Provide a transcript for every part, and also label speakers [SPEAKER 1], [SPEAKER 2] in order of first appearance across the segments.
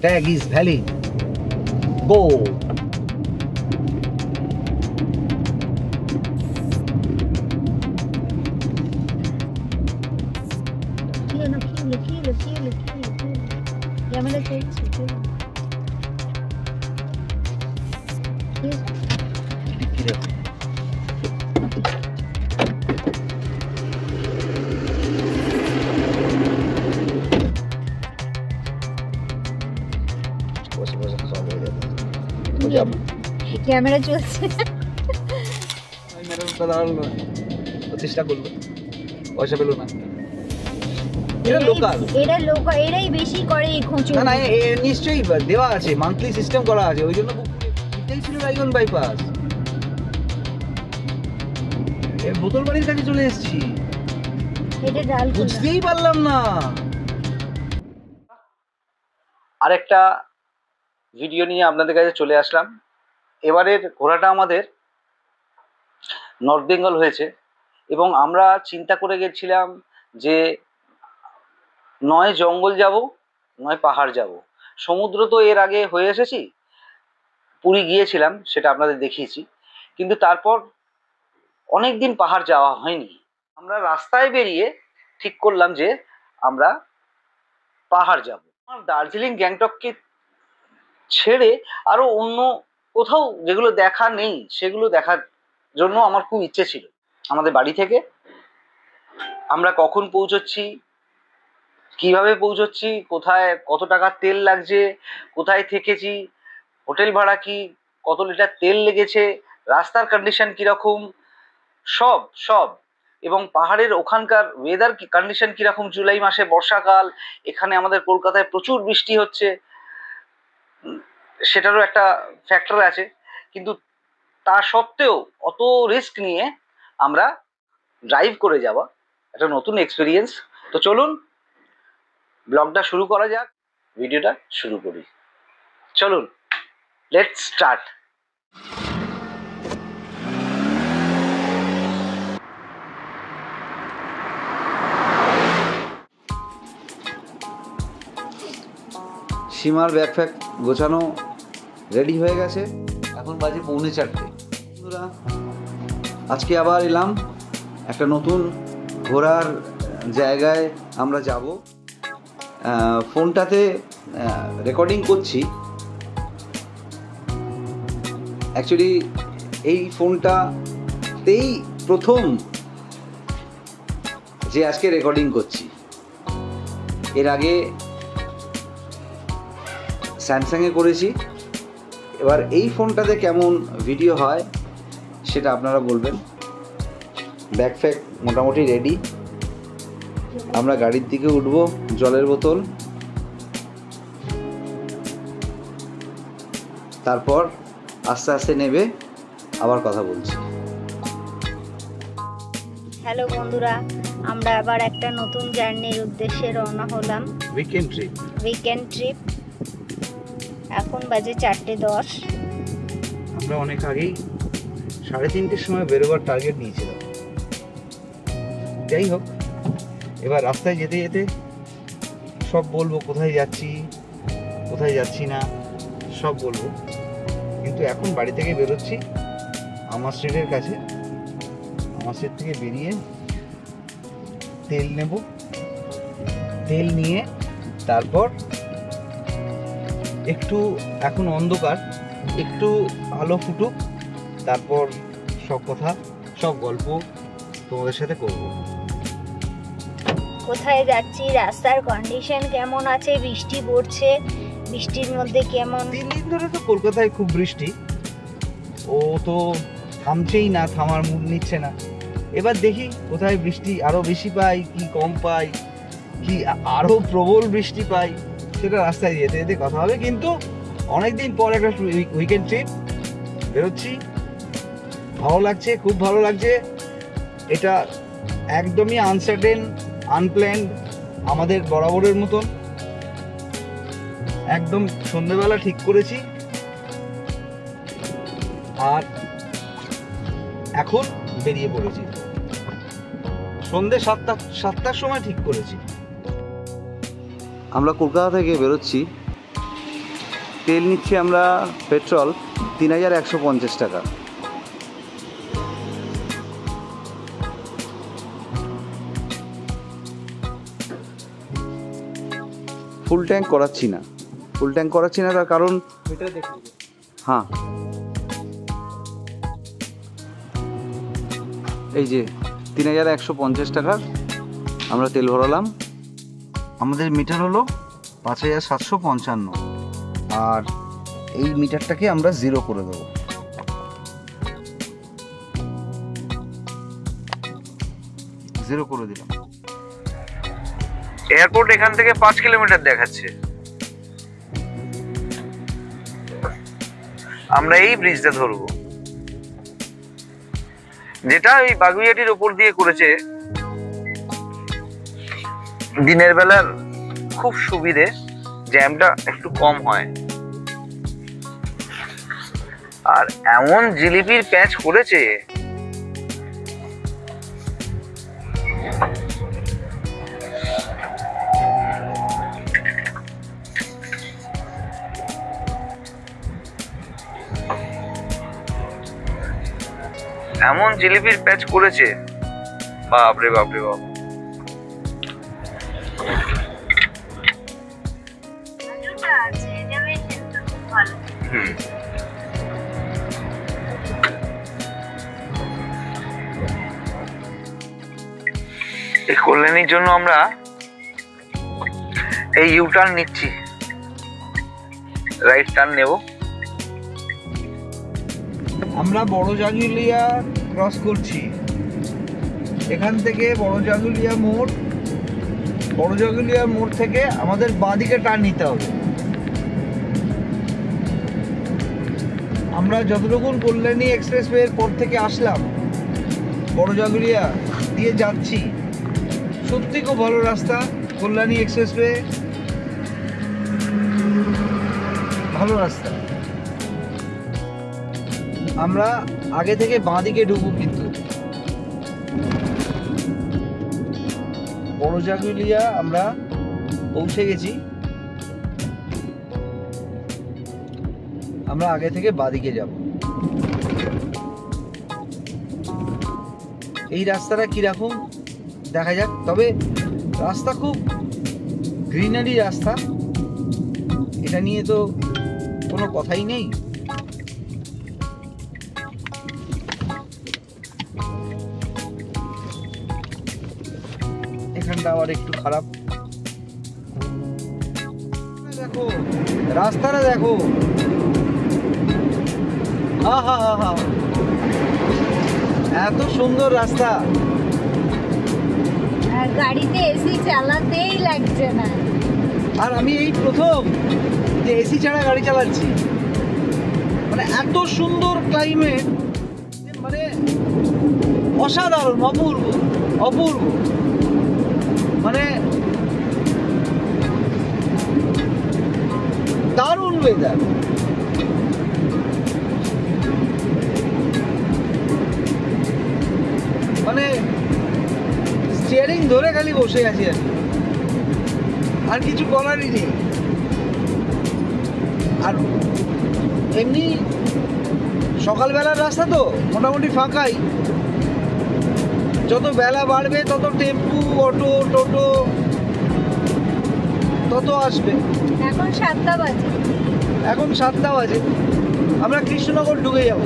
[SPEAKER 1] Tag is valid. Go.
[SPEAKER 2] Camera চলছে। Camera চলছে।
[SPEAKER 1] চেষ্টা করলো, পয়সা পেলো না।
[SPEAKER 2] এরাই বেশি করে এই খোঁচো।
[SPEAKER 1] না না, নিশ্চয়ই দেওয়া আছে, মান্থলি সিস্টেম করা আছে, ওই জন্য এটাই ছিল রায়গঞ্জ বাইপাস। বোতল বাড়ির কাছে চলে এসেছি, বুঝতেই পারলাম না। আরেকটা ভিডিও নিয়ে আপনাদের কাছে চলে আসলাম। এবারের ঘোরাটা আমাদের নর্থ বেঙ্গল হয়েছে এবং আমরা চিন্তা করে গেছিলাম যে নয় জঙ্গল যাব, নয় পাহাড় যাব। সমুদ্র তো এর আগে হয়ে এসেছি, পুরী গিয়েছিলাম, সেটা আপনাদের দেখিয়েছি, কিন্তু তারপর অনেক দিন পাহাড় যাওয়া হয়নি। আমরা রাস্তায় বেরিয়ে ঠিক করলাম যে আমরা পাহাড় যাব। আমার দার্জিলিং গ্যাংটককে ছেড়ে আরো অন্য কোথাও যেগুলো দেখা নেই সেগুলো দেখার জন্য আমার খুব ইচ্ছে ছিল। আমাদের বাড়ি থেকে আমরা কখন পৌঁছচ্ছি, কিভাবে পৌঁছচ্ছি, কোথায় কত টাকা তেল লাগছে, কোথায় থেকেছি, হোটেল ভাড়া কি, কত লিটার তেল লেগেছে, রাস্তার কন্ডিশন কিরকম, সব সব এবং পাহাড়ের ওখানকার ওয়েদার কন্ডিশন কিরকম, জুলাই মাসে বর্ষাকাল, এখানে আমাদের কলকাতায় প্রচুর বৃষ্টি হচ্ছে, সেটারও একটা ফ্যাক্টর আছে। কিন্তু তা সত্ত্বেও অত রিস্ক নিয়ে আমরা ড্রাইভ করে যাওয়া একটা নতুন এক্সপিরিয়েন্স। তো চলুন ব্লগটা শুরু করা যাক, ভিডিওটা শুরু করি। চলুন, লেটস স্টার্ট। সীমার ব্যাগফ্যাগ গোছানো রেডি হয়ে গেছে, এখন বাজে 3:45। বন্ধুরা, আজকে আবার এলাম একটা নতুন ঘোরার জায়গায় আমরা যাব। ফোনটাতে রেকর্ডিং করছি। অ্যাকচুয়ালি এই ফোনটাতেই প্রথম যে আজকে রেকর্ডিং করছি। এর আগে স্যামসাংয়ে করেছি। এবার এই ফোনটাতে কেমন ভিডিও হয় সেটা আপনারা বলবেন। ব্যাগফ্যাগ মোটামুটি রেডি, আমরা গাড়ির দিকে উঠবো। জলের বোতল, তারপর আস্তে আস্তে নেবে আবার কথা বলছি।
[SPEAKER 2] হ্যালো বন্ধুরা, আমরা আবার একটা নতুন জার্নির উদ্দেশ্যে রওনা হলাম।
[SPEAKER 1] Weekend trip.
[SPEAKER 2] এখন বাজে 4:10।
[SPEAKER 1] আমরা অনেক আগেই 3:30-র সময় বেরোবার টার্গেট নিয়েছিলাম। যাই হোক, এবার রাস্তায় যেতে যেতে সব বলবো, কোথায় যাচ্ছি কোথায় যাচ্ছি না সব বলবো। কিন্তু এখন বাড়ি থেকে বেরোচ্ছি আমার স্ট্রিটের কাছে। আমার স্ট্রিট থেকে বেরিয়ে তেল নেব, তেল নিয়ে তারপর একটু, এখন অন্ধকার, একটু আলো ফুটুক, তারপর সব কথা সব গল্প তোমাদের সাথে করব।
[SPEAKER 2] কোথায় যাচ্ছি, রাস্তার কন্ডিশন কেমন আছে, বৃষ্টি পড়ছে, বৃষ্টির মধ্যে কেমন।
[SPEAKER 1] 3 দিন ধরে তো কলকাতায় খুব বৃষ্টি, ও তো থামছেই না, থামার মুড নিচ্ছে না। এবার দেখি কোথায় বৃষ্টি আরো বেশি পাই কি কম পাই, কি আরো প্রবল বৃষ্টি পাই, সেটা রাস্তায় যেতে যেতে কথা হবে। কিন্তু অনেকদিন পর একটা উইকেন্ড ট্রিপ বেরোচ্ছি, ভালো লাগছে, খুব ভালো লাগছে। এটা একদমই আনসার্টেন, আনপ্ল্যান্ড, আমাদের বরাবরের মতন। একদম সন্ধ্যেবেলা ঠিক করেছি, আর এখন বেরিয়ে পড়েছি। সন্ধ্যে 7টার সময় ঠিক করেছি। আমরা কলকাতা থেকে বেরোচ্ছি তেল নিচ্ছি আমরা পেট্রোল 3150 টাকা। ফুল ট্যাঙ্ক করাচ্ছি না, তার কারণ হ্যাঁ এই যে 3150 টাকার আমরা তেল ভরালাম। আমাদের মিটার হলো 5755, আর এই মিটারটাকে আমরা 0 করে দেবো। জিরো করে দিলাম। এয়ারপোর্ট এখান থেকে 5 কিলোমিটার দেখাচ্ছে। আমরা এই ব্রিজটা ধরবো, যেটা ওই বাগুইয়াটির উপর দিয়ে করেছে। দিনের বেলার খুব সুবিধে, জ্যামটা একটু কম হয়। আর এমন জিলিপির প্যাচ করেছে, বাপরে বাপরে বাপ। এই কল্যাণীর জন্য আমরা এই ইউ টার্ন নিচ্ছি, রাইট টার্ন নেব।
[SPEAKER 3] আমরা বড় জাগুলিয়া ক্রস করছি। এখান থেকে বড় জাগুলিয়া মোড় থেকে আমাদের বাঁদিকে টার্ন নিতে হবে। আমরা যতটুকু কল্যাণী এক্সপ্রেসওয়ের পর থেকে আসলাম, বড় জাগুলিয়া দিয়ে যাচ্ছি। সত্যি খুব ভালো রাস্তা, কল্যাণী এক্সপ্রেসওয়ে ভালো রাস্তা। আমরা আগে থেকে বাঁদিকে ঢুকবো, কিন্তু বড় জাগুলিয়া আমরা পৌঁছে গেছি। আমরা আগে থেকে বাঁদিকে যাব। এই রাস্তাটা কিরকম দেখা যাক। তবে রাস্তা খুব গ্রিনারি রাস্তা, এটা নিয়ে তো কোনো কথাই নেই। এখানটা আবার একটু খারাপ। দেখো রাস্তাটা দেখো, হা হা হা হা, এত সুন্দর রাস্তা।
[SPEAKER 2] গাড়িতে এসি চালাতেই লাগছে না।
[SPEAKER 3] আর আমি এই প্রথম যে এসি ছাড়া গাড়ি চালাচ্ছি। মানে এত সুন্দর ক্লাইমেট, মানে অসাধারণ, অপূর্ব অপূর্ব। মানে দারুণ ওয়েদার। মানে স্টিয়ারিং ধরে খালি বসে আছি আর কিছু করারই নেই। আর এমনি সকালবেলার রাস্তা তো মোটামুটি ফাঁকাই। যত বেলা বাড়বে তত টেম্পু, অটো, টোটো তত আসবে।
[SPEAKER 2] এখন 7টা বাজে।
[SPEAKER 3] আমরা কৃষ্ণনগর ঢুকে যাব।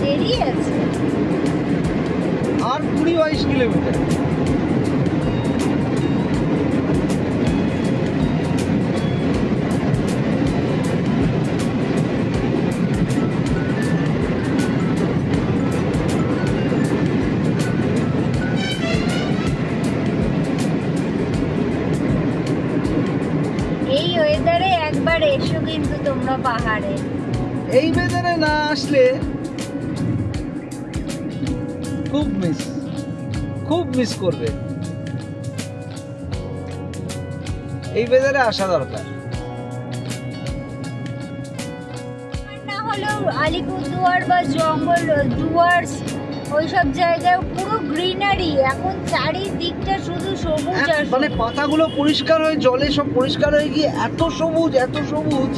[SPEAKER 2] দেরি আছে
[SPEAKER 3] আর 20-22 কিলোমিটার।
[SPEAKER 2] এই ওয়েদারে একবার এসো কিন্তু তোমরা পাহাড়ে।
[SPEAKER 3] এই ওয়েদারে না আসলে খুব মিস করবে। এই ওয়েদারে আসা দরকার।
[SPEAKER 2] না হলেও আলিপুরদুয়ার বা জঙ্গল ডুয়ার্স ওইসব জায়গায় পুরো গ্রিনারি, এখন চারিদিকটা শুধু সবুজ আর
[SPEAKER 3] মানে
[SPEAKER 2] সবুজ।
[SPEAKER 3] পাতাগুলো পরিষ্কার হয়ে জলে সব পরিষ্কার হয়ে গিয়ে এত সবুজ এত সবুজ,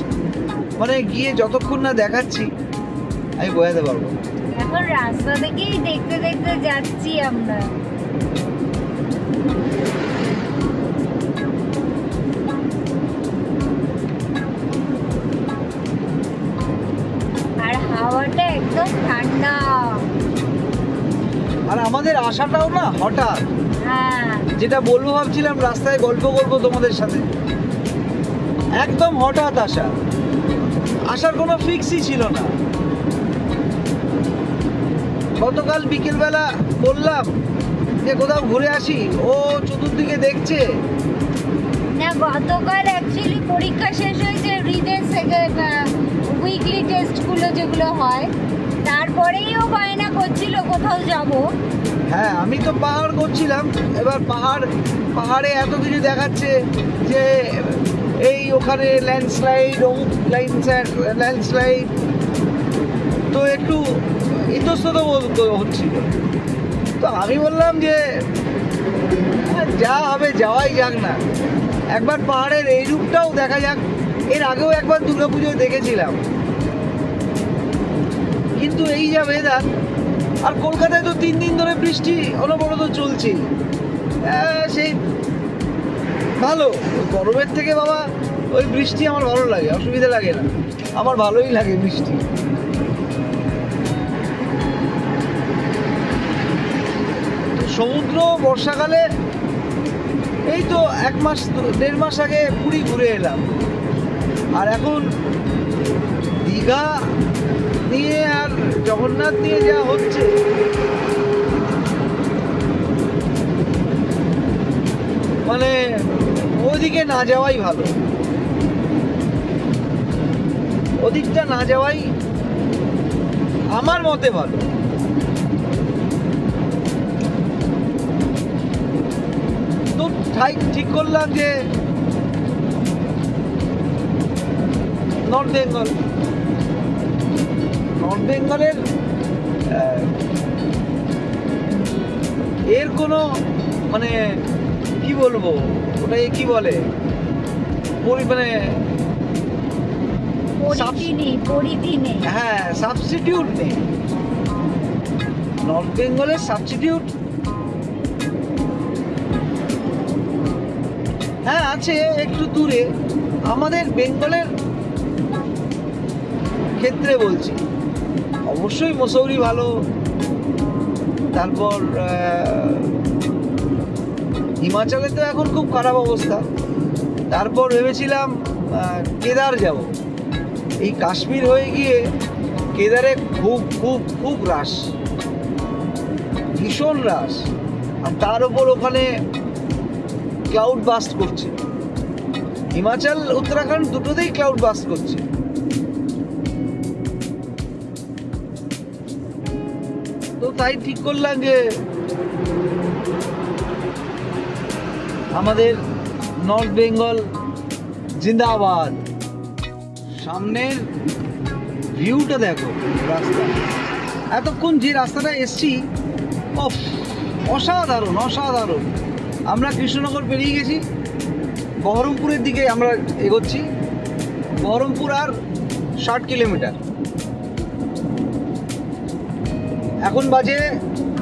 [SPEAKER 3] মানে গিয়ে যতক্ষণ না দেখাচ্ছি আমি বোঝাতে পারবো না।
[SPEAKER 2] এখন রাস্তা থেকেই দেখতে দেখতে যাচ্ছি আমরা। আর হাওয়াটা একদম ঠান্ডা।
[SPEAKER 3] আর আমাদের আশাটাও না হঠাৎ,
[SPEAKER 2] হ্যাঁ,
[SPEAKER 3] যেটা বলবো ভাবছিলাম রাস্তায় গল্প করবো তোমাদের সাথে, একদম হঠাৎ আসার কোনো ফিক্সই ছিল না। গতকাল বিকেলবেলা বললাম যে কোথাও ঘুরে আসি, ও চতুর্দিকে দেখছে।
[SPEAKER 2] না গতকাল অ্যাকচুয়ালি পরীক্ষা শেষ হয়েছে, রিডের উইকলি টেস্টগুলো যেগুলো হয়, তারপরেই ও বায়না করছিল কোথাও যাব।
[SPEAKER 3] হ্যাঁ, আমি তো পাহাড় করছিলাম, এবার পাহাড়ে এত কিছু দেখাচ্ছে যে এই ওখানে ল্যান্ডস্লাইড, ল্যান্ডস্লাইড, তো একটু ইতস্তত হচ্ছিল। তো আমি বললাম যে যা হবে যাওয়াই যাক না, একবার পাহাড়ের এই রূপটাও দেখা যাক। এর আগেও একবার দুর্গাপুজোয় দেখেছিলাম, কিন্তু এই যা ওয়েদার, আর কলকাতায় তো 3 দিন ধরে বৃষ্টি অনবরত চলছে, সেই ভালো। গরমের থেকে বাবা ওই বৃষ্টি আমার ভালো লাগে, অসুবিধা লাগে না, আমার ভালোই লাগে বৃষ্টি। সমুদ্র বর্ষাকালে এই তো 1-1.5 মাস আগে পুরী ঘুরে এলাম, আর এখন দীঘা নিয়ে আর জগন্নাথ নিয়ে যা হচ্ছে, মানে ওদিকে না যাওয়াই ভালো, ওদিকটা না যাওয়াই আমার মতে ভালো। তো ঠিক করলাম যে নর্থ বেঙ্গলের এর কোনো মানে কি বলবো, ওটাই কি বলে, মানে
[SPEAKER 2] পরিধি নেই।
[SPEAKER 3] হ্যাঁ, সাবস্টিটিউট নেই। নর্থ বেঙ্গলের সাবস্টিটিউট হ্যাঁ আছে একটু দূরে, আমাদের বেঙ্গলের ক্ষেত্রে বলছি। অবশ্যই মসৌরি ভালো, তারপর হিমাচলে তো এখন খুব খারাপ অবস্থা। তারপর ভেবেছিলাম কেদার যাব, এই কাশ্মীর হয়ে গিয়ে কেদারে খুব খুব খুব রাশ, ভীষণ রাশ, আর তার উপর ওখানে ক্লাউড বাস্ট করছে। হিমাচল উত্তরাখণ্ড দুটোতেই ক্লাউড বাস্ট করছে। তো তাই ঠিক করলাম যে আমাদের নর্থ বেঙ্গল জিন্দাবাদ। সামনের ভিউটা দেখো, রাস্তা এতক্ষণ যে রাস্তাটা এসছি, অসাধারণ অসাধারণ। আমরা কৃষ্ণনগর পেরিয়ে গেছি, বহরমপুরের দিকে আমরা এগোচ্ছি। বহরমপুর আর 60 কিলোমিটার, এখন বাজে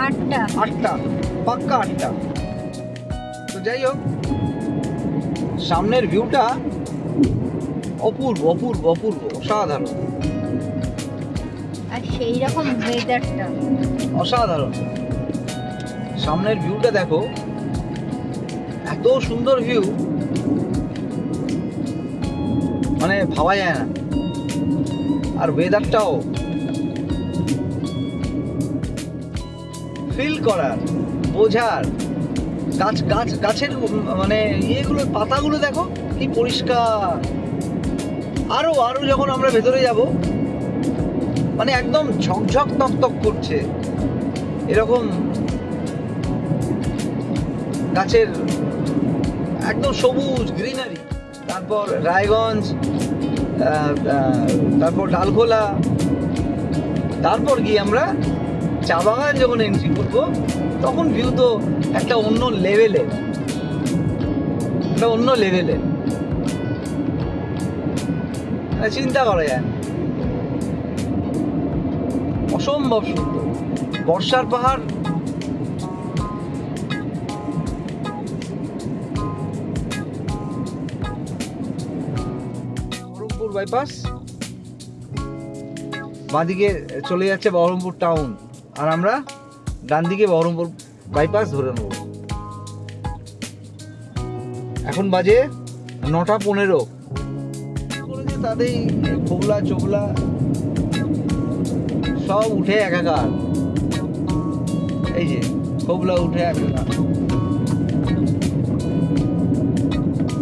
[SPEAKER 3] 8টা, পাক্কা 8টা। তো যাই হোক, সামনের ভিউটা অপূর্ব অপূর্ব অপূর্ব, অসাধারণ,
[SPEAKER 2] আর সেই রকম ওয়েদারটা
[SPEAKER 3] অসাধারণ। সামনের ভিউটা দেখো, এত সুন্দর ভিউ, মানে ভাবা যায় না। আর ওয়েদারটাও ফিল করার, বোঝার। গাছের মানে ইয়েগুলো, পাতাগুলো দেখো কি পরিষ্কার। আরো যখন আমরা ভেতরে যাব, মানে একদম ঝকঝক তকতক করছে, এরকম গাছের একদম সবুজ গ্রিনারি। তারপর রায়গঞ্জ, তারপর ডালখোলা, তারপর গিয়ে আমরা চা বাগান যখন এন্ট্রি করবো তখন ভিউ তো একটা অন্য লেভেলের, চিন্তা করা যায়, অসম্ভব সুন্দর বর্ষার পাহাড়। বহরমপুর বাইপাস, বাঁদিকে চলে যাচ্ছে বহরমপুর টাউন, আর আমরা ডান দিকে বহরমপুর বাইপাস ধরে নেব। এখন বাজে 9:15। তাদের খোবলা চোবলা সব উঠে একাকার, এই যে খোবলা উঠে একাকার।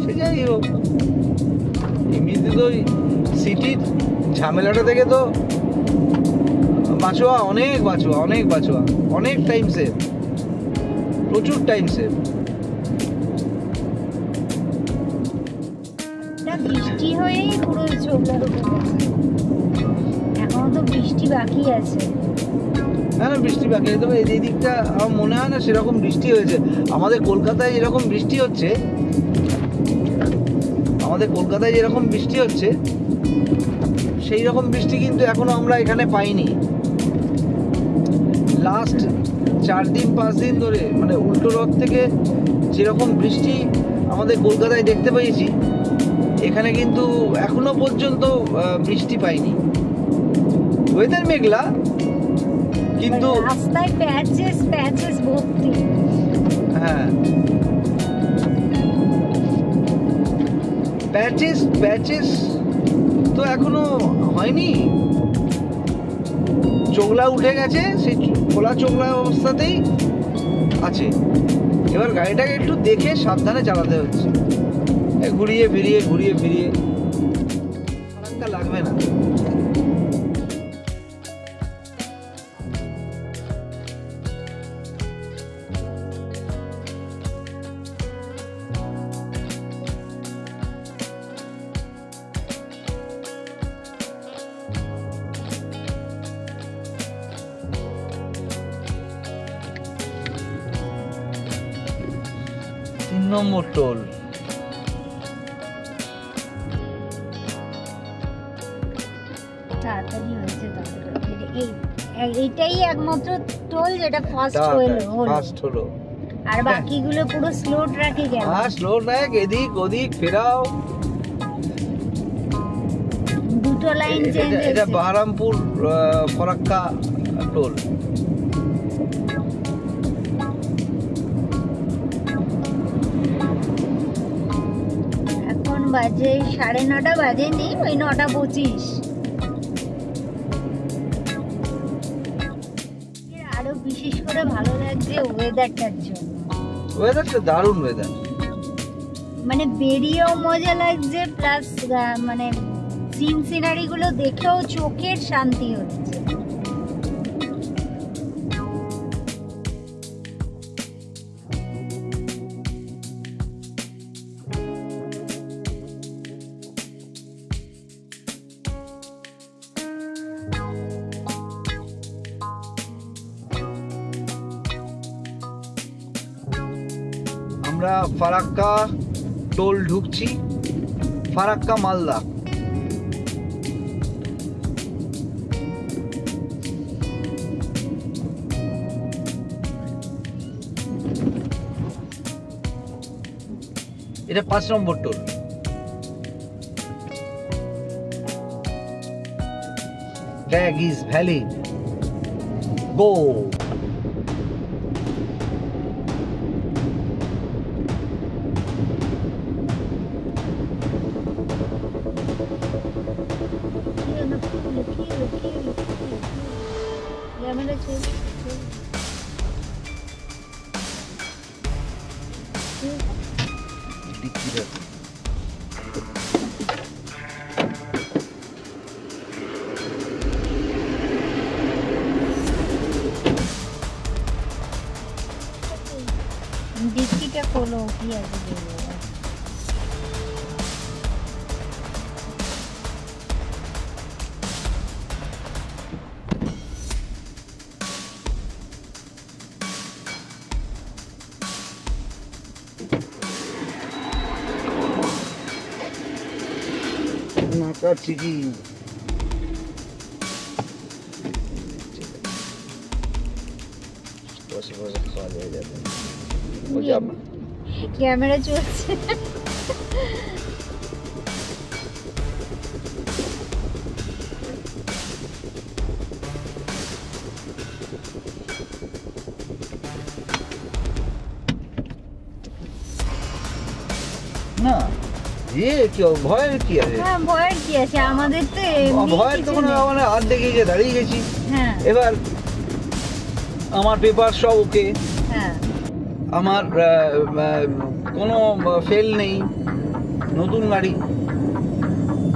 [SPEAKER 3] সে যাই হোক, এমনিতে তো সিটির ঝামেলাটা থেকে তো বাঁচোয়া, অনেক বাঁচোয়া, অনেক টাইম সেভ, প্রচুর টাইম সেভ।
[SPEAKER 2] বৃষ্টি হয়েই পুরো ছোবলা উঠে গেছে, এখনো তো বৃষ্টি বাকি আছে।
[SPEAKER 3] হ্যাঁ না, বৃষ্টি বাকি আছে, তবে এই দিকটা আমার মনে হয় না সেরকম বৃষ্টি হয়েছে। আমাদের কলকাতায় যেরকম বৃষ্টি হচ্ছে, সেই রকম বৃষ্টি কিন্তু এখনো আমরা এখানে পাইনি। লাস্ট 4 দিন 5 দিন ধরে মানে উল্টো রথ থেকে যেরকম বৃষ্টি আমাদের কলকাতায় দেখতে পেয়েছি, এখানে কিন্তু এখনো পর্যন্ত বৃষ্টি পাইনি। ওয়েদার মেঘলা, কিন্তু
[SPEAKER 2] রাস্তায় প্যাচেস ভর্তি।
[SPEAKER 3] হ্যাঁ, প্যাচেস তো এখনো হয়নি। চোগলা উঠে গেছে, সেই খোলা চোগলা অবস্থাতেই আছে। এবার গাড়িটাকে একটু দেখে সাবধানে চালাতে হচ্ছে, ঘুরিয়ে ফিরিয়ে ফারাক্কা লাগবে না। নম্বর টোল,
[SPEAKER 2] তাড়াতাড়ি হয়েছে। এইটাই একমাত্র টোল যেটা ফার্স্ট হলো, আর বাকিগুলো পুরো স্লো ট্র্যাকে গেল।
[SPEAKER 3] স্লো ট্র্যাক, এদিক ওদিক ফেরাও।
[SPEAKER 2] দুটো লাইন চেঞ্জ হয়েছে।
[SPEAKER 3] এটা বাহারামপুর ফরাক্কা টোল।
[SPEAKER 2] এখন বাজে 9:30 বাজেনি, ওই 9:25। আরো বিশেষ করে ভালো লাগছে ওয়েদারটার জন্য।
[SPEAKER 3] ওয়েদারটা দারুণ ওয়েদার,
[SPEAKER 2] মানে বেরিয়েও মজা লাগছে, প্লাস মানে সিনারি গুলো দেখেও চোখের শান্তি হচ্ছে।
[SPEAKER 3] আমরা ফারাক্কা টোল ঢুকছি, ফারাক্কা মালদা। এটা 5 number toll. Tag is valid. Go.
[SPEAKER 2] ডিক্কিটা খোলো, কি আছে দেখো।
[SPEAKER 3] সব ঠিকই। বসে বসে খাওয়া যায় যাবে। ওই যে আপনার
[SPEAKER 2] ক্যামেরা চলছে।
[SPEAKER 3] না এ কি ভয়ের কি আছে?
[SPEAKER 2] হ্যাঁ ভয়ের কি আছে, আমাদের তো এমনি
[SPEAKER 3] ভয়ের তো
[SPEAKER 2] কিছু
[SPEAKER 3] কোনো
[SPEAKER 2] নেই।
[SPEAKER 3] মানে হাত দেখে গিয়ে দাঁড়িয়ে গেছি।
[SPEAKER 2] হ্যাঁ
[SPEAKER 3] এবার আমার পেপার সব ওকে,
[SPEAKER 2] হ্যাঁ
[SPEAKER 3] আমার কোনো ফেল নেই, নতুন গাড়ি।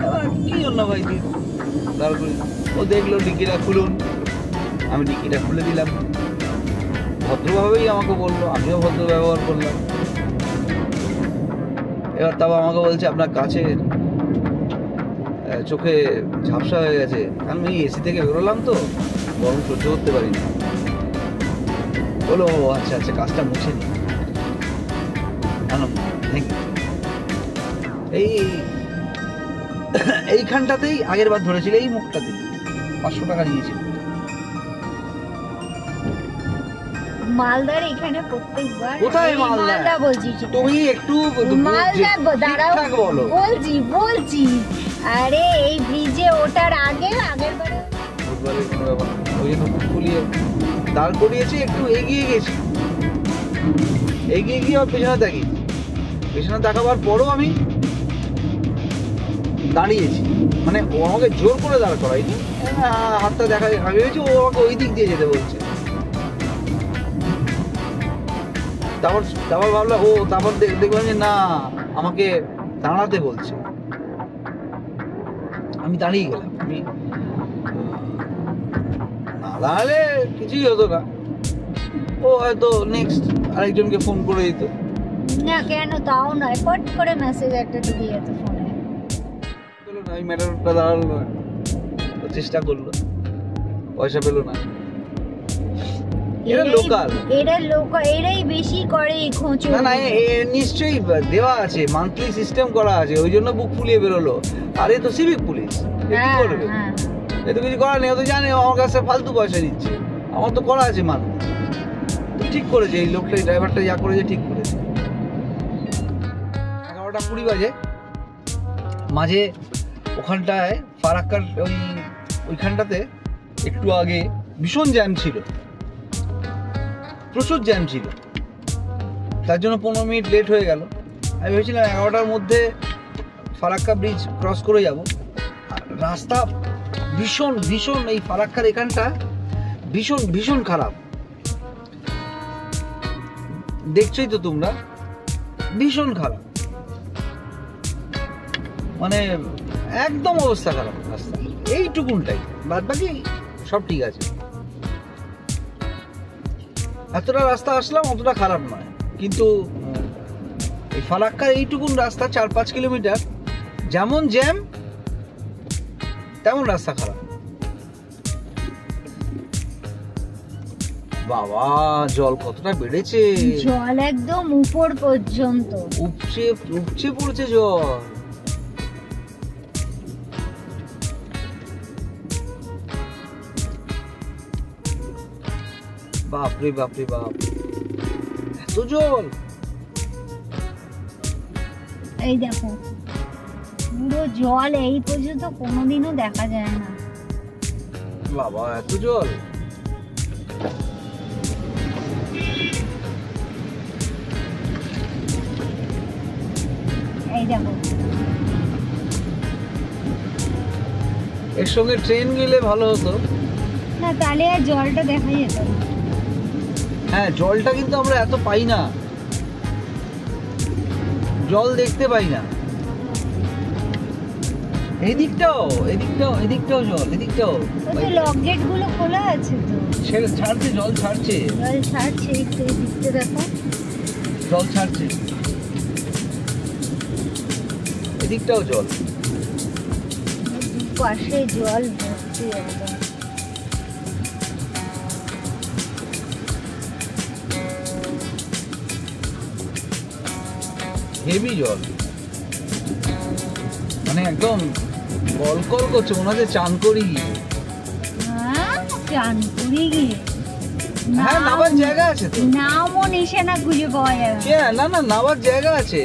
[SPEAKER 3] এবার কি জন্য ভাই তারপরে ও দেখলো ডিকিটা খুলুন, আমি ডিকিটা খুলে দিলাম, ভদ্রভাবেই আমাকে বললো, আমিও ভদ্র ব্যবহার করলাম। এবার তাও আমাকে বলছে আপনার কাছে চোখে ঝাপসা হয়ে গেছে, কারণ আমি এসি থেকে বেরোলাম তো গরম সহ্য করতে পারি না। বলো আচ্ছা আচ্ছা কাজটা মুছে নি। এই এইখানটাতেই আগের বার ধরেছিল, এই মুখটাতেই 500 টাকা নিয়েছিল।
[SPEAKER 2] মালদার এখানে প্রত্যেকবার
[SPEAKER 3] কোথায়
[SPEAKER 2] এই
[SPEAKER 3] মালদা?
[SPEAKER 2] মালদা বলছি
[SPEAKER 3] তুমি একটু
[SPEAKER 2] মালদা দাঁড়াও
[SPEAKER 3] ঠিকঠাক বলো।
[SPEAKER 2] বলছি আরে এই ব্রিজে ওঠার আগের বারে
[SPEAKER 3] ফুটবলের কোনো ব্যাপার না। ওই জন্য ফুলিয়ে দাঁড় করিয়েছে, একটু এগিয়ে গেছি, এগিয়ে গিয়ে আর পেছনে দেখি, পেছনে দেখাবার পরও আমি দাঁড়িয়েছি, মানে ও আমাকে জোর করে দাঁড় করায়নি, হাতটা দেখা আগে গেছি, ও আমাকে ওই দিক দিয়ে যেতে বলছে। তারপর ভাবলাম ও, তারপর দেখলাম যে না আমাকে দাঁড়াতে বলছে, আমি দাঁড়িয়ে গেলাম। আমি না দাঁড়ালে কিছুই হতো না, ও হয়তো নেক্সট আরেকজনকে ফোন করে দিত।
[SPEAKER 2] না কেন তাও নয়, পট করে মেসেজ একটা ঢুকে যেত ফোনে।
[SPEAKER 3] বললো না, আমি ম্যাটারটা দাঁড়ালো না, ও চেষ্টা করলো, পয়সা পেলো না। এরা লোকাল,
[SPEAKER 2] এরাই বেশি করে এই খোঁচো।
[SPEAKER 3] না না নিশ্চয়ই দেওয়া আছে, মান্থলি সিস্টেম করা আছে, ওই জন্য বুক ফুলিয়ে বেরোলো। আর এ তো সিভিক পুলিশ, এ কি করবে? এ তো কিছু করার নেই, ও তো জানে আমার কাছে ফালতু পয়সা নিচ্ছে, আমার তো করা আছে মান্থলি। ঠিক করেছে এই লোকটা, ড্রাইভারটা যা করেছে ঠিক করেছে। 11টা 20 বাজে, মাঝে ওখানটায় ফারাক্কার ওইখানটাতে একটু আগে ভীষণ জ্যাম ছিল, প্রচুর জ্যাম ছিল, তার জন্য 15 মিনিট লেট হয়ে গেল। আমি ভেবেছিলাম 11টার মধ্যে ফারাক্কা ব্রিজ ক্রস করে যাব। রাস্তা ভীষণ ভীষণ, এই ফারাক্কার এখানটা ভীষণ ভীষণ খারাপ, দেখছোই তো তোমরা, ভীষণ খারাপ, মানে একদম অবস্থা খারাপ রাস্তা, এইটুকুনটাই, বাদ বাকি সব ঠিক আছে। এতটা রাস্তা আসলাম, অতটা খারাপ নয়, কিন্তু এই ফারাক্কার এইটুকুন রাস্তা 4-5 কিলোমিটার, যেমন জ্যাম তেমন রাস্তা খারাপ। বাবা জল কতটা বেড়েছে,
[SPEAKER 2] জল একদম উপর পর্যন্ত
[SPEAKER 3] উপচে পড়ছে জল। বাপরে বাপরে বাপ, এত জল!
[SPEAKER 2] এই দেখো পুরো জল এই পর্যন্ত কোনোদিনও দেখা যায় না।
[SPEAKER 3] বাবা এত জল!
[SPEAKER 2] এই দেখো
[SPEAKER 3] এর সঙ্গে ট্রেন গেলে ভালো হতো।
[SPEAKER 2] না তাহলে আর জলটা দেখা যেত না।
[SPEAKER 3] হ্যাঁ জলটা কিন্তু আমরা এত পাই না, জল দেখতে পাই না। এদিকটাও জল, এদিকটাও
[SPEAKER 2] লক গেট গুলো খোলা আছে তো,
[SPEAKER 3] ছাড়ছে, জল ছাড়ছে,
[SPEAKER 2] জল ছাড়ছে, একটু এদিকটা দেখো,
[SPEAKER 3] জল ছাড়ছে, এদিকটাও জল,
[SPEAKER 2] পাশে জল ভর্তি একদম।
[SPEAKER 3] হেভি জল, মানে একদম কল কল করছে, মনে হচ্ছে চান করি।
[SPEAKER 2] হ্যাঁ, চান করে গিয়ে
[SPEAKER 3] হ্যাঁ, নামার জায়গা আছে তো।
[SPEAKER 2] নামও নিশানা খুঁজে পাওয়া যাবে না।
[SPEAKER 3] না, নামার জায়গা আছে,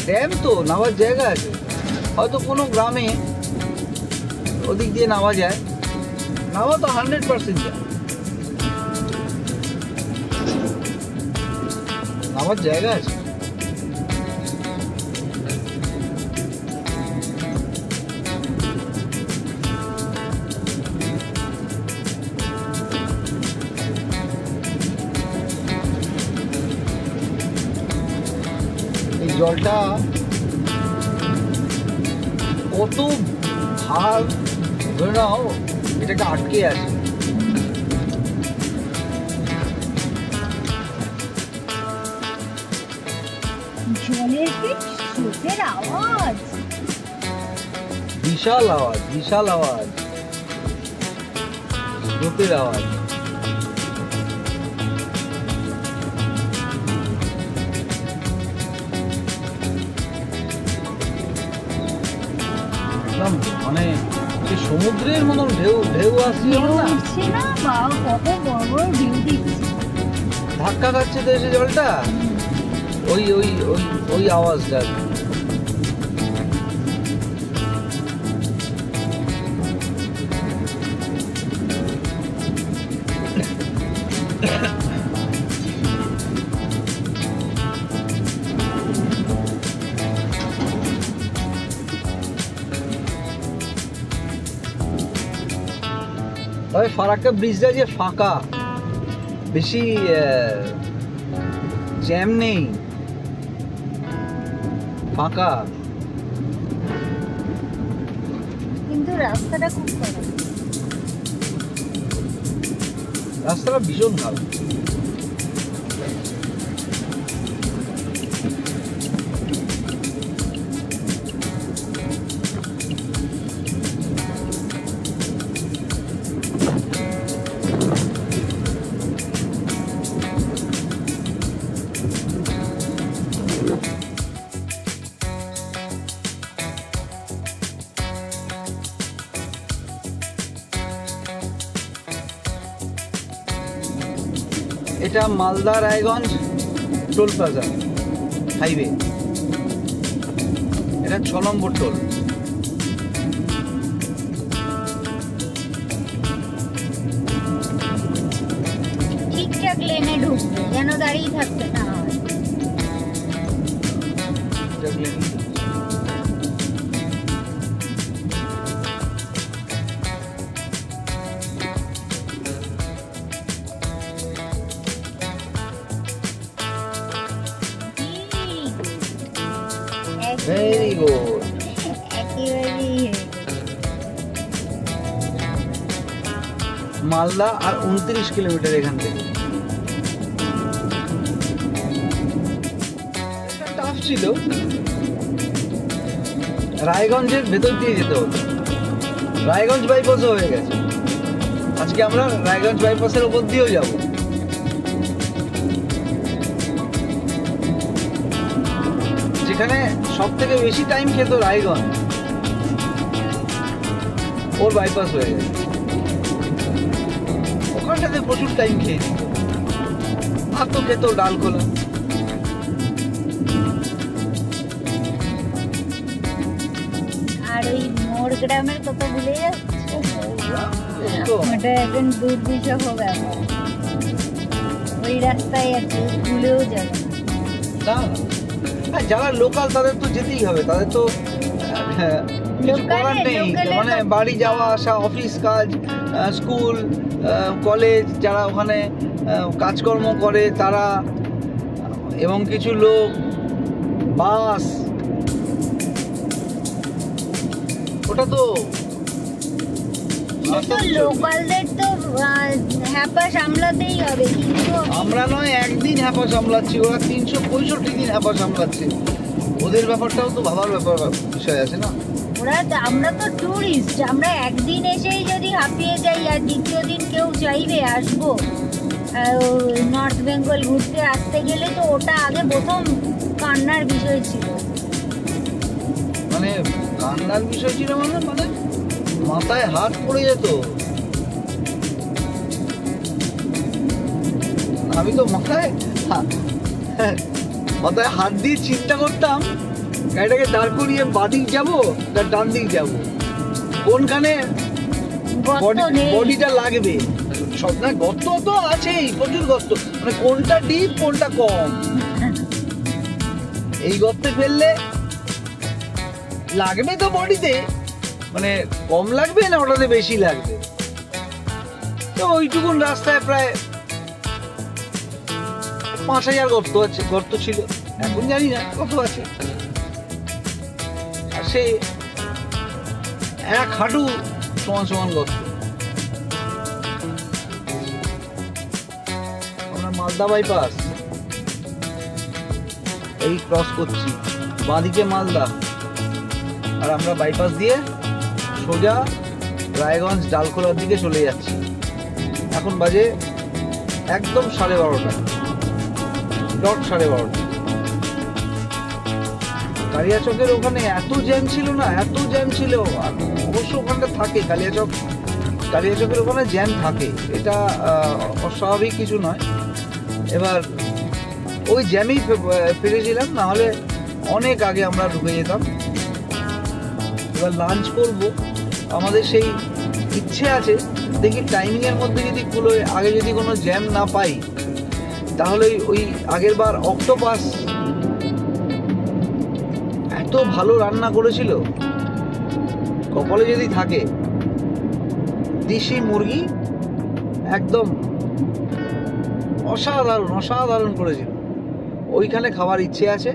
[SPEAKER 3] ড্যাম তো, নামার জায়গা আছে। হয়তো কোনো গ্রামে ওদিক দিয়ে নামা যায়, নামা তো 100% যায়, নামার জায়গা আছে। এই জলটা কত ভার ধরে নাও, এটাকে আটকে আছে।
[SPEAKER 2] জলের কি স্রোতের আওয়াজ,
[SPEAKER 3] বিশাল আওয়াজ, বিশাল আওয়াজ, স্রোতের আওয়াজ। মানে সমুদ্রের মতন ঢেউ ঢেউ আসছে
[SPEAKER 2] ঢেউ উঠছে না বা কত বড় বড় ঢেউ দিচ্ছে,
[SPEAKER 3] ধাক্কা খাচ্ছে তো এসে জলটা, ওই ওই ওই ওই আওয়াজটা। তবে ফারাক্কা ব্রিজটা যে ফাঁকা, বেশি জ্যাম নেই, ফাঁকা,
[SPEAKER 2] কিন্তু রাস্তাটা খুব খারাপ।
[SPEAKER 3] রাস্তাটা ভীষণ ভালো। এটা Malda Raiganj toll plaza highway, এটা 6 নম্বর টোল।
[SPEAKER 2] ঠিকঠাক লেনে ঢুকবে, যেন দাঁড়িয়ে থাকতে না হয়।
[SPEAKER 3] ভেরি গুড,
[SPEAKER 2] একেবারেই
[SPEAKER 3] মালদা আর 29 কিলোমিটার এখান থেকে। টাফ ছিল, রায়গঞ্জের ভেতর দিয়ে যেতে হতো, রায়গঞ্জ বাইপাসও হয়ে গেছে। আজকে আমরা রায়গঞ্জ বাইপাসের উপর দিয়েও যাব। যেখানে সব থেকে বেশি টাইম খেত রায়গঞ্জ, ওর বাইপাস হয়ে গেছে। ওখানটাতে প্রচুর টাইম খেয়েছি, আর তো খেত ডালখোলা।
[SPEAKER 2] আর ওই মোর গ্রামের কথা ভুলে যাচ্ছে, ওটা এখন দুর্বিষহ ব্যাপার। ওই রাস্তায় আছে, ভুলেও যাবে
[SPEAKER 3] না। যারা লোকাল তাদের তো যেতেই হবে, তাদের তো কিছু করার নেই। মানে বাড়ি যাওয়া আসা, অফিস কাজ, স্কুল, কলেজ, যারা ওখানে কাজকর্ম করে তারা, এবং কিছু লোক, বাস, ওটা তো
[SPEAKER 2] লোকালদের তো হ্যাপা সামলাতেই হবে। কিন্তু
[SPEAKER 3] আমরা নয় একদিন হ্যাপা সামলাচ্ছি, ওরা 365 দিন হ্যাপা সামলাচ্ছে। ওদের ব্যাপারটাও তো ভাবার বিষয় আছে না।
[SPEAKER 2] আমরা তো টুরিস্ট, আমরা একদিন এসেই যদি হাঁপিয়ে যাই আর দ্বিতীয় দিন কেউ চাইবে আসবো নর্থ বেঙ্গল ঘুরতে, আসতে গেলে তো ওটা আগে প্রথম কান্নার বিষয় ছিল।
[SPEAKER 3] মানে কান্নার বিষয় ছিল মানে মাথায় হাত পড়ে যেত। আমি তো মাথায় হাত দিয়ে চিন্তা করতাম গাড়িটাকে দাঁড় করিয়ে বাদিক যাবো না ডান দিক যাবো, কোনখানে বডিটা লাগবে। সব না গর্ত তো আছেই, প্রচুর গর্ত, মানে কোনটা ডিপ কোনটা কম, এই গর্তে ফেললে লাগবে তো বডিতে, মানে কম লাগবে না ওটাতে বেশি লাগবে। তো ওইটুকুন রাস্তায় প্রায় 5000 গর্ত ছিল, এখন জানি না কত আছে। আর সে এক হাঁটু সমান সমান গর্ত। আমরা মালদা বাইপাস এই ক্রস করছি, বাঁদিকে মালদা, আর আমরা বাইপাস দিয়ে সোজা রায়গঞ্জ ডালখোলার দিকে চলে যাচ্ছি। এখন বাজে একদম 12:30 ডট 12:30। কালিয়াচকের ওখানে এত জ্যাম ছিল না, এত জ্যাম ছিল। অবশ্য ওখানটা থাকে, কালিয়াচকের ওখানে জ্যাম থাকে, এটা অস্বাভাবিক কিছু নয়। এবার ওই জ্যামেই ফিরেছিলাম, না হলে অনেক আগে আমরা ঢুকে যেতাম। এবার লাঞ্চ করব, আমাদের সেই ইচ্ছে আছে, দেখি টাইমিংয়ের মধ্যে যদি আগে যদি কোনো জ্যাম না পাই, তাহলে ওই আগের বার অক্টোপাস এত ভালো রান্না করেছিল, কপালে যদি থাকে, দেশি মুরগি একদম অসাধারণ করেছিল। ওইখানে খাবার ইচ্ছে আছে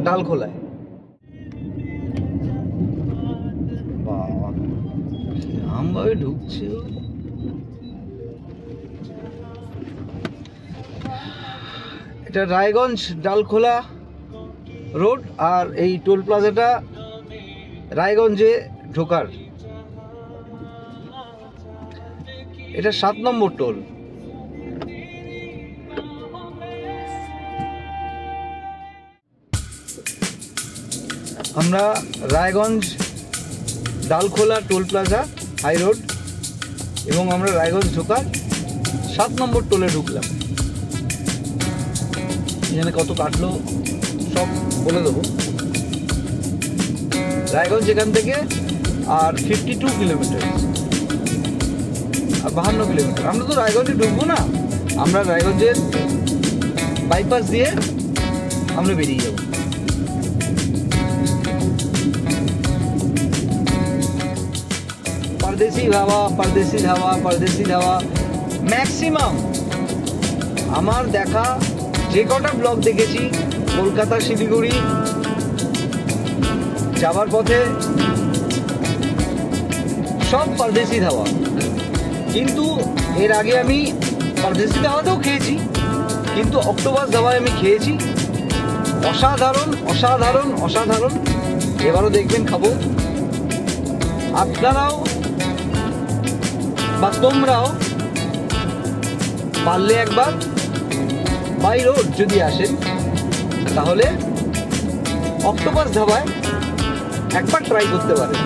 [SPEAKER 3] ডালখোলায়। বাবা আমভাবে ঢুকছে। এটা রায়গঞ্জ ডালখোলা রোড, আর এই টোল প্লাজাটা রায়গঞ্জে ঢোকার, এটা 7 নম্বর টোল। আমরা Raiganj Dalkhola toll plaza high road এবং আমরা রায়গঞ্জ ঢোকার 7 নম্বর টোলে ঢুকলাম। এখানে কত কাটলো সব বলে দেবো। রায়গঞ্জ এখান থেকে আর 52 কিলোমিটার, আর 52 কিলোমিটার। আমরা তো রায়গঞ্জে ঢুকবো না, আমরা রায়গঞ্জের বাইপাস দিয়ে আমরা বেরিয়ে যাব। परदेसी ধাবা ম্যাক্সিমাম আমার দেখা যে কটা ব্লগ দেখেছি, কলকাতা শিলিগুড়ি যাবার পথে সব परदेसी ধাবা। কিন্তু এর আগে আমি परदेसी ধাবাতেও খেয়েছি, কিন্তু অক্টোপাস ধাবায় আমি খেয়েছি, অসাধারণ। এবারও দেখবেন খাবো। আপনারাও বা তোমরাও পারলে একবার বাই রোড যদি আসেন, তাহলে অক্টোপাস ধাবায় একবার ট্রাই করতে পারেন।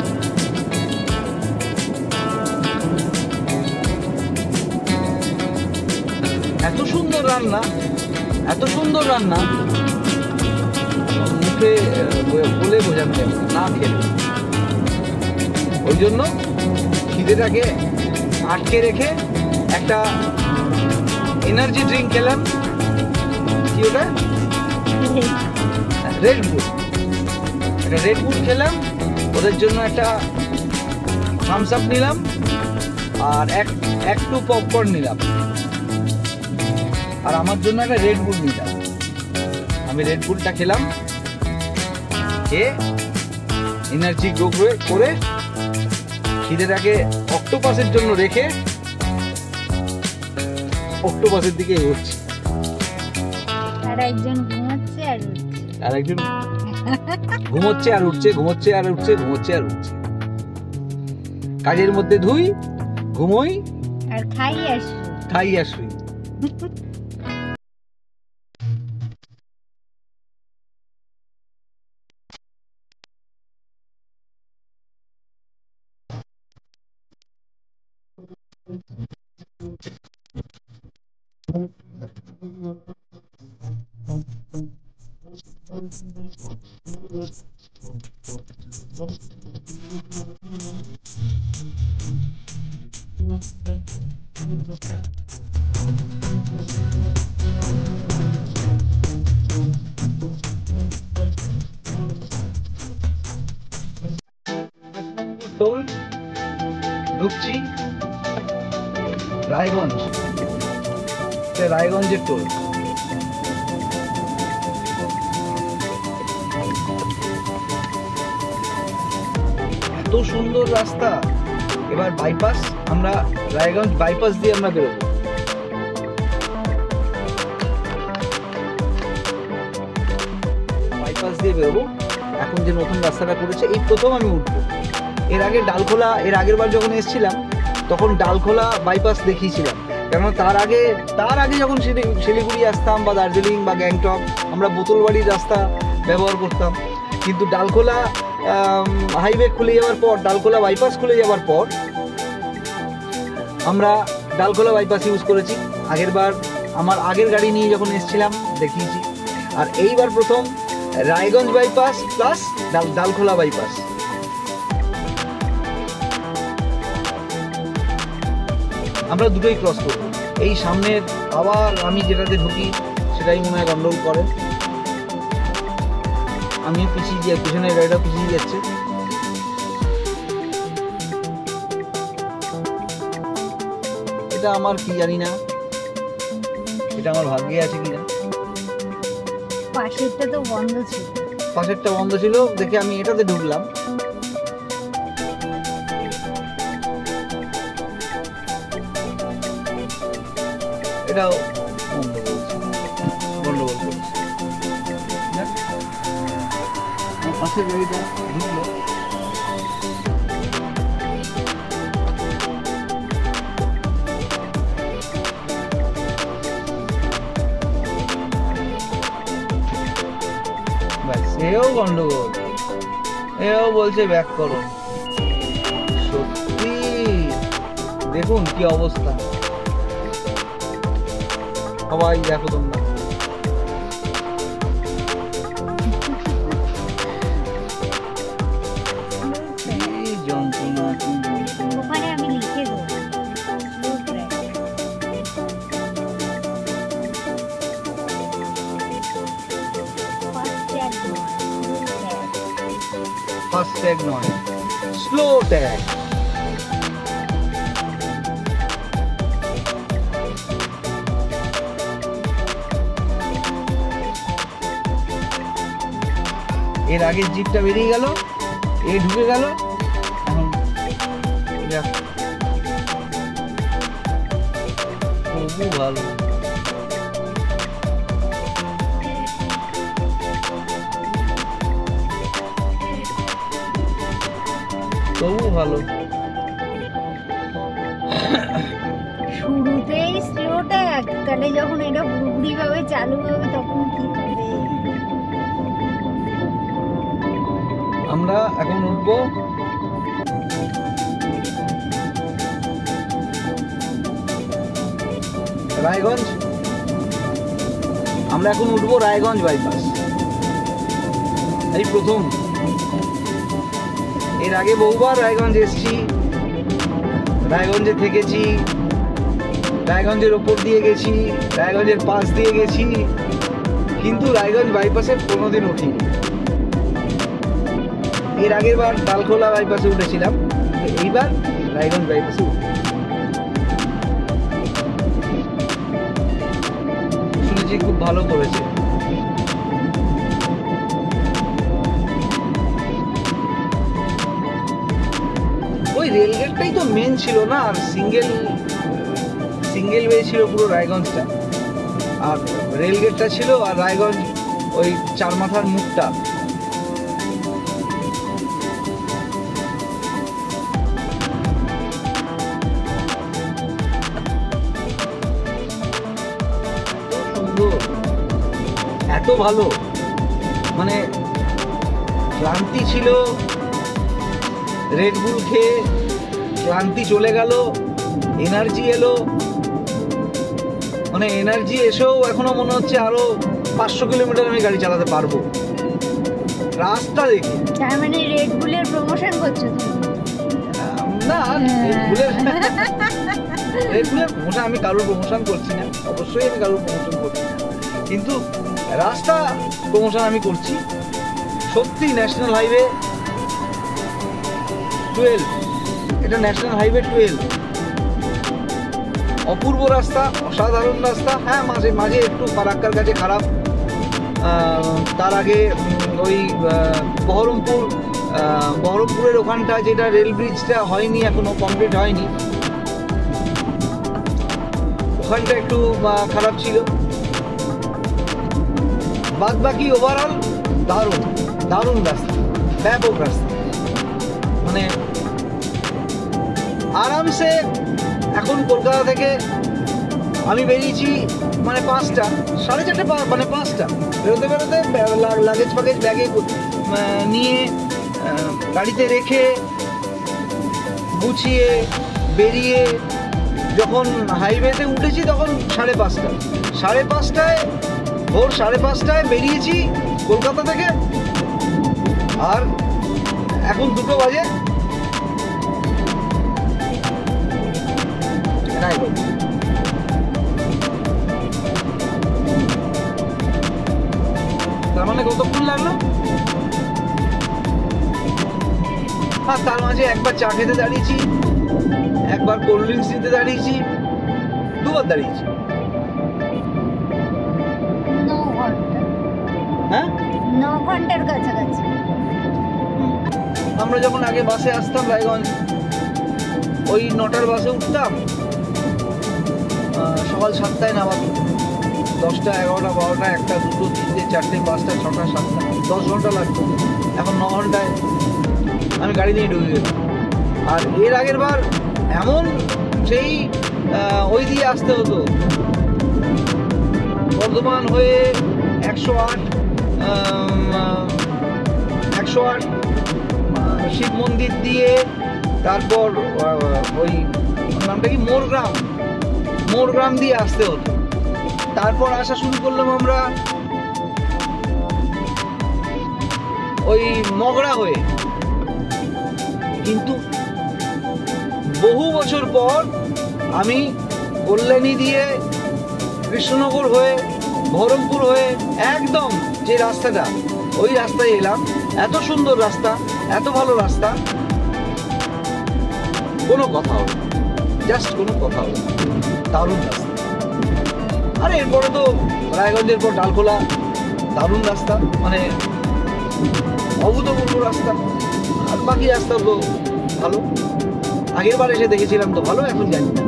[SPEAKER 3] এত সুন্দর রান্না মুখে বলে বোঝানো যাবে না খেলে। ওই জন্য খিদেটাকে আটকে রেখে একটা এনার্জি ড্রিঙ্ক খেলাম। কি ওটা? রেড বুল। একটা রেড বুল খেলাম, ওদের জন্য একটা থামস আপ নিলাম, আর একটু পপকর্ন নিলাম, আর আমার জন্য একটা রেড বুল নিলাম। আমি রেড বুলটা খেলাম, খেয়ে এনার্জি গ্রো করে খিদেটাকে অক্টোপাসের জন্য রেখে অক্টোপাসের দিকে এগোচ্ছি।
[SPEAKER 2] আর একজন
[SPEAKER 3] ঘুমোচ্ছে আর উঠছে। কাজের মধ্যে ধুই, ঘুমোই
[SPEAKER 2] আর খাই আর শুই।
[SPEAKER 3] টোল ঢুকছি রায়গঞ্জ, রায়গঞ্জের টোল। এত সুন্দর রাস্তা। এবার বাইপাস, আমরা রায়গঞ্জ বাইপাস দিয়ে আমরা বেরোবো। বাইপাস দিয়ে বেরোবো। এখন যে নতুন রাস্তাটা করেছে, এই প্রথম আমি উঠবো। এর আগে ডালখোলা, এর আগের বার যখন এসেছিলাম তখন ডালখোলা বাইপাস দেখিয়েছিলাম, কেননা তার আগে যখন শিলিগুড়ি আসতাম বা দার্জিলিং বা গ্যাংটক, আমরা বোতলবাড়ির রাস্তা ব্যবহার করতাম। কিন্তু ডালখোলা হাইওয়ে খুলে যাওয়ার পর, ডালখোলা বাইপাস খুলে যাওয়ার পর আমরা ডালখোলা বাইপাস ইউজ করেছি। আগের বার আমার আগের গাড়ি নিয়ে যখন এসেছিলাম দেখিয়েছি। আর এইবার প্রথম Raiganj bypass plus Dalkhola bypass. আমরা দুটোই ক্রস করব। এই সামনের আবার আমি যেটাতে ঢুকি সেটাই মনে হয় গন্ডগোল করে। আমি পিছিয়ে যাই, পিছনের গাড়িটা পিছিয়ে যাচ্ছে। এটা আমার কি জানি না, এটা আমার ভাগ্যে আছে কিনা।
[SPEAKER 2] পাশেরটা তো বন্ধ ছিল,
[SPEAKER 3] পাশেরটা বন্ধ ছিল দেখে আমি এটাতে ঢুকলাম। এটাও গন্ডগোল করছে। পাশের গাড়িটা ঢুকলো। এও গন্ডগোল, এও বলছে ব্যাক করো। সত্যি দেখুন কি অবস্থা, সবাই দেখো তোমরা। যন্ত্রণা
[SPEAKER 2] ওখানে আমি লিখে দেবো
[SPEAKER 3] ফাস্ট ট্যাগ নয়, স্লো ট্যাগ। এর আগের জিপটা বেরিয়ে গেল, এ ঢুকে গেল। এখন তবু ভালো, তবু ভালো।
[SPEAKER 2] শুরুতেই স্লো ট্যাগ, তাহলে যখন এটা পুরোপুরি ভাবে চালু হবে তখন কি হবে?
[SPEAKER 3] আমরা এখন উঠবো রায়গঞ্জ। আমরা এখন উঠবো রায়গঞ্জ বাইপাস। এই প্রথম, এর আগে বহুবার রায়গঞ্জ এসেছি, রায়গঞ্জে থেকেছি, রায়গঞ্জের ওপর দিয়ে গেছি, রায়গঞ্জের পাশ দিয়ে গেছি, কিন্তু রায়গঞ্জ বাইপাসে কোনোদিন উঠিনি। এর আগের বার ডালখোলা বাইপাসে উঠেছিলাম, এইবার রায়গঞ্জ বাইপাসে উঠি। শুনেছি খুব ভালো করেছে। ওই রেলগেটটাই তো মেন ছিল না, আর সিঙ্গেল ওয়ে ছিল পুরো রায়গঞ্জটা, আর রেলগেটটা ছিল, আর রায়গঞ্জ ওই চার মাথার মুখটা। এত ভালো, মানে ক্লান্তি ছিল, রেড বুল খেয়ে ক্লান্তি চলে গেল, এনার্জি এলো। মানে এনার্জি এসেও এখনো মনে হচ্ছে আরো 500 কিলোমিটার আমি গাড়ি চালাতে পারবো রাস্তা দেখে।
[SPEAKER 2] তার মানে রেড বুলের প্রমোশন করছো তুমি?
[SPEAKER 3] না রেড বুলের প্রমোশন আমি কারোর প্রমোশন করছি না, অবশ্যই আমি কারোর প্রমোশন করছি না, কিন্তু রাস্তা প্রমোশন আমি করছি। সত্যি ন্যাশনাল হাইওয়ে 12, এটা ন্যাশনাল হাইওয়ে 12, অপূর্ব রাস্তা, অসাধারণ রাস্তা। হ্যাঁ মাঝে মাঝে একটু ফারাক্কার কাছে খারাপ, তার আগে ওই বহরমপুরের ওখানটা যেটা রেল ব্রিজটা হয়নি, এখনো কমপ্লিট হয়নি, ওখানটা একটু খারাপ ছিল। বাদ বাকি ওভারঅল দারুণ দারুণ রাস্তা, ব্যাপক রাস্তা, মানে আরামসে। এখন কলকাতা থেকে আমি বেরিয়েছি মানে 5টা, 4:30 মানে 5টা, বেরোতে বেরোতে লাগেজ ফাগেজ ব্যাগে নিয়ে গাড়িতে রেখে গুছিয়ে বেরিয়ে যখন হাইওয়েতে উঠেছি তখন 5:30, 5:30টায়, ভোর 5:30টায় বেরিয়েছি কলকাতা থেকে, আর এখন 2টো বাজে রায়গঞ্জ। তার মানে কতক্ষণ লাগলো? আর তার মাঝে একবার চা খেতে দাঁড়িয়েছি, একবার কোল্ড ড্রিঙ্কস নিতে দাঁড়িয়েছি, 2বার দাঁড়িয়েছি।
[SPEAKER 2] 9 ঘন্টা,
[SPEAKER 3] হ্যাঁ
[SPEAKER 2] 9 ঘন্টার কাছাকাছি।
[SPEAKER 3] আমরা যখন আগে বাসে আসতাম রায়গঞ্জ, ওই 9টার বাসে উঠতাম, সকাল 7টায় নামাতো, 10টা 11টা 12টা 1টা 2টো 3টে 4টে 5টা 6টা 7টা, 10 ঘন্টা লাগতো। এখন 9 ঘন্টায় আমি গাড়ি নিয়ে ঢুকে গেলাম। আর এর আগের বার এমন সেই ওই দিয়ে আসতে হতো, বর্ধমান হয়ে 108 শিব মন্দির দিয়ে, তারপর ওই নামটা কি মোরগ্রাম দিয়ে আসতে হতো। তারপর আসা শুরু করলাম আমরা ওই মগরা হয়ে। কিন্তু বহু বছর পর আমি কল্যাণী দিয়ে, কৃষ্ণনগর হয়ে, বহরমপুর হয়ে একদম যে রাস্তাটা, ওই রাস্তায় এলাম। এত সুন্দর রাস্তা, এত ভালো রাস্তা, কোনো কথা হবে, জাস্ট কোনো কথা হবে, দারুণ রাস্তা। আর এরপরে তো রায়গঞ্জের পর ডালখোলা, দারুণ রাস্তা, মানে অভূতপূর্ব রাস্তা। আর বাকি রাস্তা তো ভালো, আগের বার এসে দেখেছিলাম তো ভালো, এখন জানি না।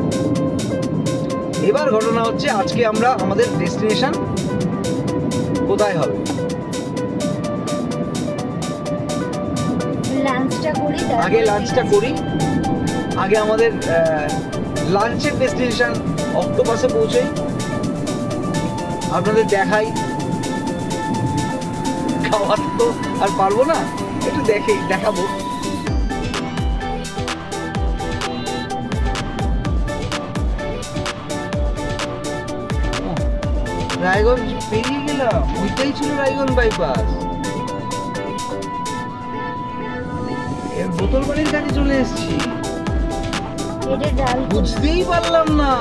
[SPEAKER 3] এবার ঘটনা হচ্ছে আজকে আমরা আমাদের ডেস্টিনেশন কোথায় হবে। আগে লাঞ্চটা করি, আগে আমাদের লাঞ্চের ডেস্টিনেশন অক্টোপাসে পৌঁছাই, আপনাদের দেখাই। খাওয়ার তো আর পারবো না, একটু দেখাবো। রায়গঞ্জ পেরিয়ে গেলাম, ওইটাই ছিল রায়গঞ্জ বাইপাস। বোতল বাড়ির কাছে চলে এসেছি, বুঝতেই পারলাম না।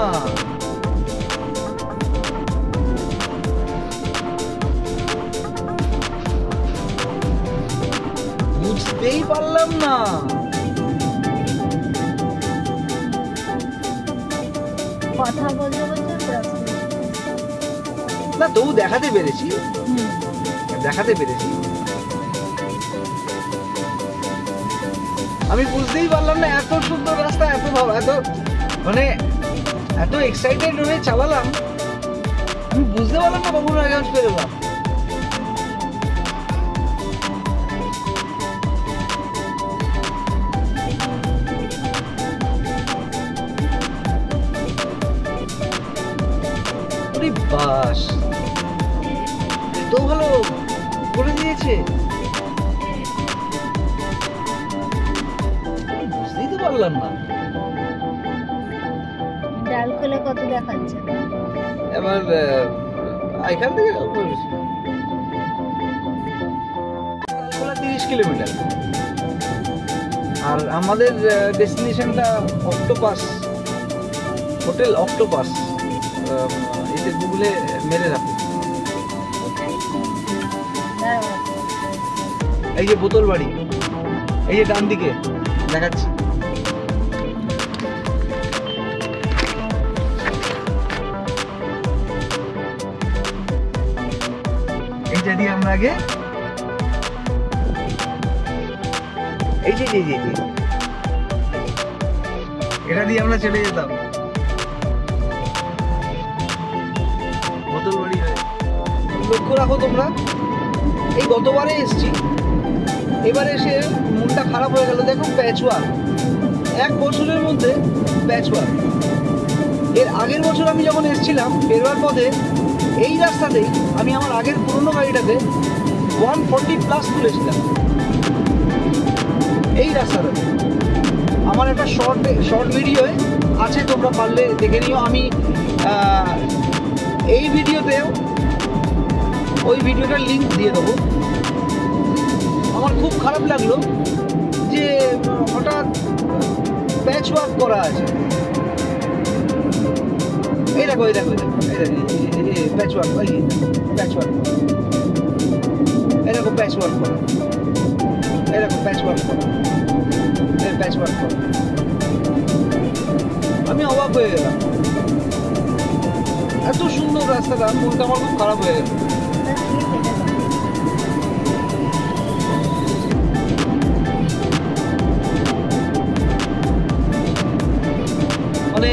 [SPEAKER 2] কথা বলতে বলতে
[SPEAKER 3] না, তবু দেখাতে পেরেছি। আমি বুঝতেই পারলাম না, এত সুন্দর রাস্তা, এত ভালো, এত মানে এত এক্সাইটেড হয়ে চালালাম, আমি বুঝতে পারলাম না কখন রায়গঞ্জ পেরোলাম। বাস এত ভালো করে দিয়েছে, বুঝতেই তো পারলাম না।
[SPEAKER 2] ডালখোলা কত দেখাচ্ছে?
[SPEAKER 3] এবার এখান থেকে 30 কিলোমিটার। আর আমাদের ডেস্টিনেশনটা অক্টোপাস, হোটেল অক্টোপাস। এতে গুগলে মেরে রাখো। এই যে বোতল বাড়ি, এই যে ডান দিকে দেখাচ্ছি। এইটা দিয়ে আমরা আগে এই যে এটা দিয়ে আমরা চলে যেতাম বোতল বাড়ি হয়ে। লক্ষ্য রাখো তোমরা, এই গতবারে এসছি, এবারে এসে মনটা খারাপ হয়ে গেল। দেখো প্যাচওয়ার্ক, 1 বছরের মধ্যে প্যাচওয়ার্ক। এর আগের বছর আমি যখন এসেছিলাম ফেরবার পথে এই রাস্তাতেই আমি আমার আগের পুরনো গাড়িটাতে 140+ তুলেছিলাম। এই রাস্তাটাতে আমার একটা শর্ট ভিডিও আছে, তোমরা পারলে দেখে নিও। আমি এই ভিডিওতেও ওই ভিডিওটার লিঙ্ক দিয়ে দেবো। আমার খুব খারাপ লাগলো যে হঠাৎ প্যাচ ওয়ার্ক করা আছে। এই দেখো প্যাচ ওয়ার্ক, প্যাচ ওয়ার্ক, এই দেখো প্যাচ ওয়ার্ক করা, এই দেখো প্যাচ ওয়ার্ক করা, প্যাচ ওয়ার্ক করা। আমি অবাক হয়ে গেলাম, এত সুন্দর রাস্তাটা, মনটা আমার খুব খারাপ হয়ে গেল। মানে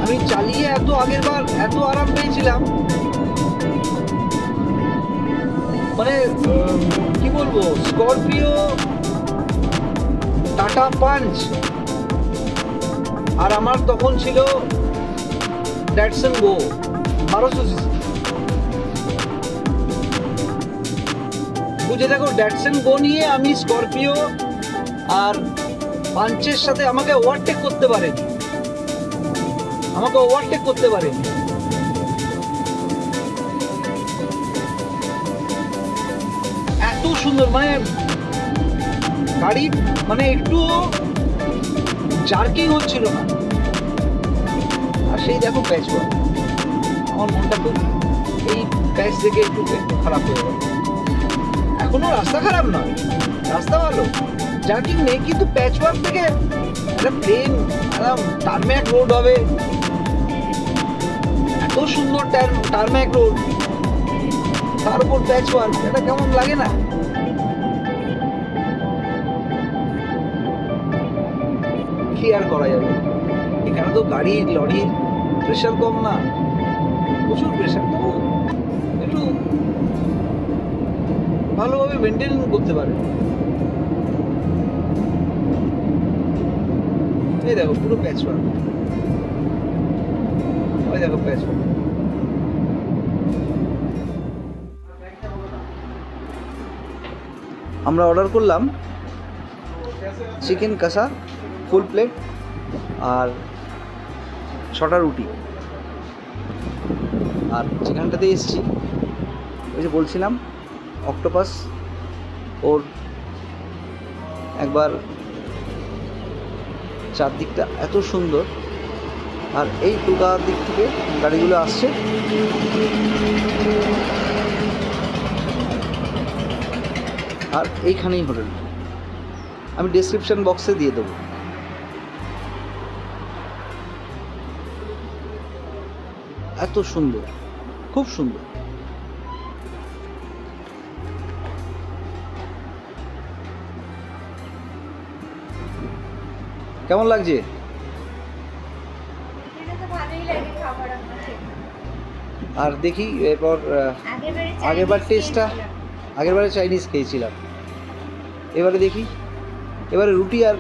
[SPEAKER 3] আমি চালিয়ে আগেরবার এত আরাম পেয়েছিলাম, মানে কি বলবো, স্করপিও, টাটা পাঞ্চ, আর আমার তখন ছিল ড্যাটসন গো 1200 সিসি। বুঝে দেখো, ড্যাটসন গো নিয়ে আমি স্করপিও আর পাঞ্চের সাথে আমাকে ওভারটেক করতে পারেনি, এত সুন্দর, মানে গাড়ি মানে একটু জার্কিং হচ্ছিল না। আর সেই দেখো প্যাচ ওয়ার্ক, আমার মনটা খুব এই প্যাচ দেখে একটু খারাপ হয়ে গেল। এখনো রাস্তা খারাপ নয়, রাস্তা ভালো, জার্কিং নেই, কিন্তু প্যাচ ওয়ার্ক থেকে একটা প্লেন টারম্যাক রোড হবে, এত সুন্দর টারম্যাক রোড, তার উপর প্যাচ ওয়ার্ক, এটা কেমন লাগে না? কি আর করা যাবে, এখানে তো গাড়ি লরির প্রেশার কম না, প্রচুর প্রেশার, তো একটু ভালোভাবে মেনটেন করতে পারে। এই দেখো পুরো প্যাচ ওয়ার্ক, ওই দেখো প্যাচ ওয়ার্ক। আমরা অর্ডার করলাম চিকেন কষা ফুল প্লেট আর 6টা রুটি। আর যেখানটাতে এসেছি, ওই যে বলছিলাম অক্টোপাস, ওর একবার চারদিকটা এত সুন্দর। আর এই কলকাতার দিক থেকে গাড়িগুলো আসছে, আর এইখানেই হোটেল, আমি ডেসক্রিপশন বক্সে দিয়ে দেবো। এত সুন্দর, খুব সুন্দর। কেমন লাগছে? আর দেখি এরপর আগেরবার টেস্টটা, আগেরবারে চাইনিজ খেয়েছিলাম, এবারে দেখি, এবারে রুটি আর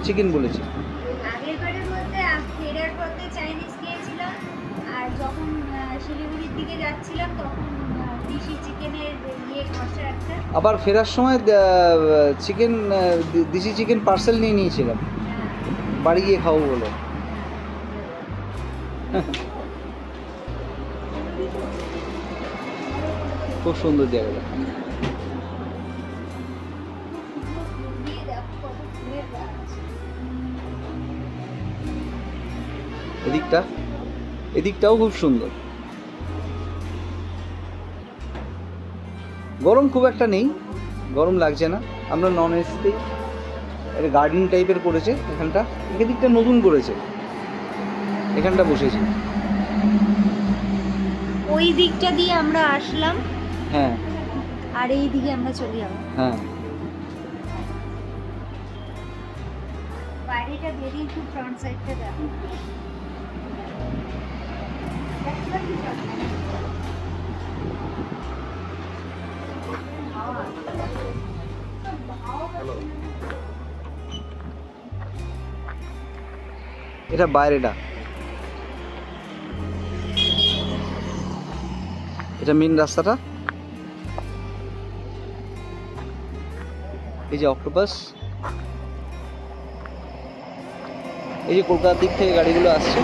[SPEAKER 3] চিকেন বলেছি।
[SPEAKER 2] আগেরবারের মধ্যে ফেরার পথে চাইনিজ খেয়েছিলাম, আর যখন শিলিগুড়ির দিকে যাচ্ছিলাম তখন দিশি চিকেনের কষা একটা,
[SPEAKER 1] আবার ফেরার সময় চিকেন, দিশি চিকেন পার্সেল নিয়ে নিয়েছিলাম, বাড়ি গিয়ে খাবো বলে। খুব সুন্দর জায়গাটা। এদিকটাও খুব সুন্দর। গরম খুব একটা নেই, গরম লাগছে না। আমরা নন এসিতেই, একটা গার্ডেন টাইপের করেছে এখানটা, এদিকটা নতুন করেছে, এখানটা বসেছি।
[SPEAKER 2] ওই দিকটা দিয়ে আমরা আসলাম,
[SPEAKER 1] হ্যাঁ,
[SPEAKER 2] আর এই দিকে আমরা চলে যাবো।
[SPEAKER 1] হ্যাঁ,
[SPEAKER 2] বাইরেটা বেরিয়ে একটু ফ্রন্ট সাইডটা দেখো।
[SPEAKER 1] এটা বাইরেটা, এটা মেন রাস্তাটা। এই যে অক্টোপাস, এই যে কলকাতার দিক থেকে গাড়িগুলো আসছে,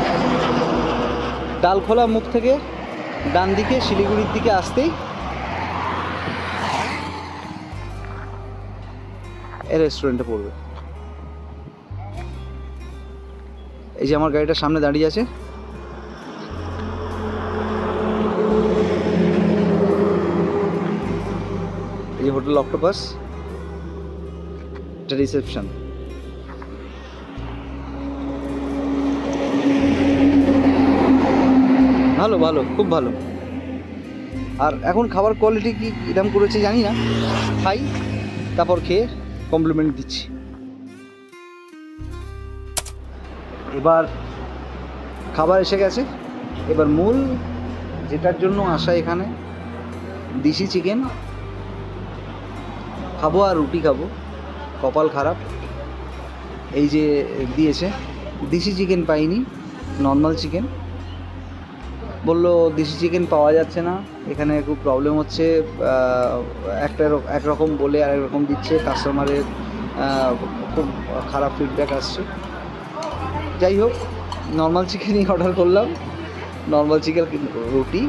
[SPEAKER 1] ডালখোলা মুখ থেকে ডান দিকে শিলিগুড়ির দিকে আসতেই এই রেস্টুরেন্টে পড়বে। এই যে আমার গাড়িটা সামনে দাঁড়িয়ে আছে, এই যে হোটেল অক্টোপাস, এটা রিসেপশন। ভালো ভালো, খুব ভালো। আর এখন খাবার কোয়ালিটি কি এরকম করেছে জানি না, খাই তারপর খেয়ে কমপ্লিমেন্ট দিচ্ছি। এবার খাবার এসে গেছে, এবার মূল যেটার জন্য আসা এখানে, দেশি চিকেন খাবো আর রুটি খাবো। কপাল খারাপ, এই যে দিয়েছে দেশি চিকেন পাইনি, নর্মাল চিকেন। বললো দেশি চিকেন পাওয়া যাচ্ছে না, এখানে খুব প্রবলেম হচ্ছে, একরকম বলে আরেক রকম দিচ্ছে, কাস্টমারের খুব খারাপ ফিডব্যাক আসছে। যাই হোক, নর্মাল চিকেনই অর্ডার করলাম। নর্মাল চিকেন রুটি,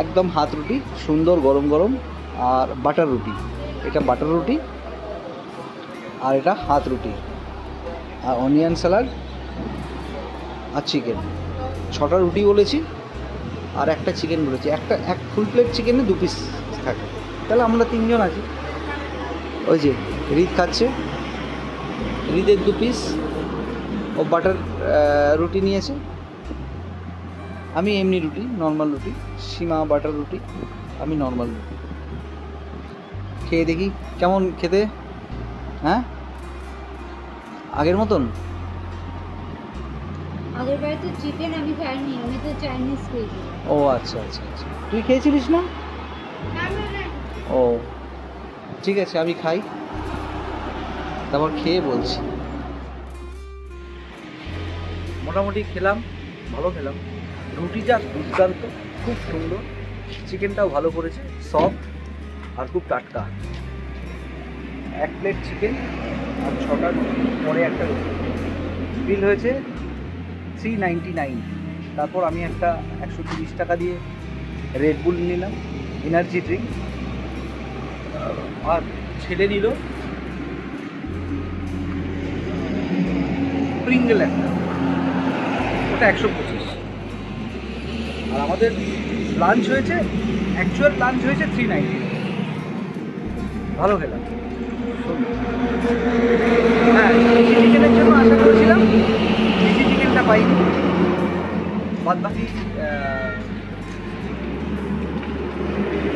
[SPEAKER 1] একদম হাত রুটি, সুন্দর গরম গরম, আর বাটার রুটি। এটা বাটার রুটি আর এটা হাত রুটি, আর অনিয়ন স্যালাড আর চিকেন। 6টা রুটি বলেছি আর একটা চিকেন বলেছি। এক ফুল প্লেট চিকেনে 2 পিস থাকে, তাহলে আমরা 3 জন আছি। ওই যে হৃদ খাচ্ছে, হৃদের 2 পিস, ও বাটার রুটি নিয়েছে, আমি এমনি রুটি, নর্মাল রুটি। সীমা বাটার রুটি, আমি নর্মাল রুটি। খেয়ে দেখি কেমন খেতে। হ্যাঁ, আগের মতন।
[SPEAKER 2] আগের বারে তো চিকেন আমি খাইনি, আমি তো চাইনিজ খেয়েছি।
[SPEAKER 1] ও আচ্ছা আচ্ছা আচ্ছা, তুই খেয়েছিলিস না? ও ঠিক আছে, আমি খাই তারপর খেয়ে বলছি। মোটামুটি খেলাম, ভালো খেলাম। রুটিটা দুর্দান্ত, খুব সুন্দর, চিকেনটাও ভালো করেছে, সফট আর খুব টাটকা। 1 প্লেট চিকেন আর 6টা পরে একটা রুটি, বিল হয়েছে 399। তারপর আমি একটা 130 টাকা দিয়ে রেড বুল নিলাম, এনার্জি ড্রিঙ্ক, আর ছেলে নিল প্রিঙ্গেল একটা, ওটা 125। আর আমাদের লাঞ্চ হয়েছে, অ্যাকচুয়াল লাঞ্চ হয়েছে 390। ভালো খেলাম। হ্যাঁ, দেশি চিকেনের জন্য আশা করেছিলাম, দেশি চিকেনটা পাইনি। বাদ বাকি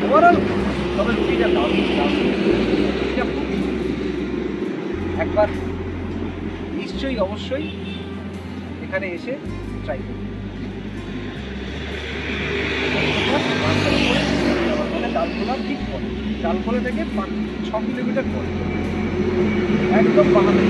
[SPEAKER 1] ওভারঅল, তবে রুটিটা দাম, রুটিটা একবার নিশ্চয়ই অবশ্যই এখানে এসে ট্রাই করুন। ডালখোলা ঠিক পরে, ডালখোলা থেকে 5-6 কিলোমিটার পরে, একদম পাহাড়ে।